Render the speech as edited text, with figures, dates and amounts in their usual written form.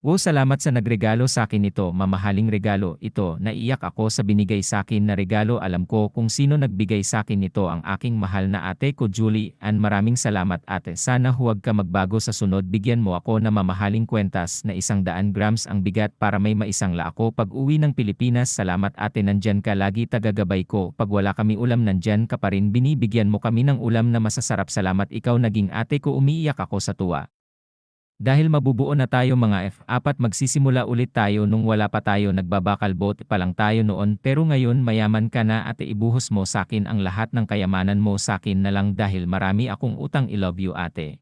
Wow, salamat sa nagregalo sa akin ito, mamahaling regalo ito. Naiyak ako sa binigay sa akin na regalo. Alam ko kung sino nagbigay sa akin nito, ang aking mahal na ate ko Julie. Ann, maraming salamat ate. Sana huwag ka magbago sa sunod. Bigyan mo ako na mamahaling kwentas na 100 grams ang bigat para may maisangla ako pag uwi ng Pilipinas. Salamat ate, nandyan ka lagi, tagagabay ko. Pag wala kami ulam nandyan ka pa rin, binibigyan mo kami ng ulam na masasarap. Salamat, ikaw naging ate ko. Umiiyak ako sa tuwa. Dahil mabubuo na tayo mga F4, magsisimula ulit tayo nung wala pa tayo, nagbabakal boat pa lang tayo noon, pero ngayon mayaman ka na ate, ibuhos mo sa akin ang lahat ng kayamanan mo sa akin na lang dahil marami akong utang. I love you ate.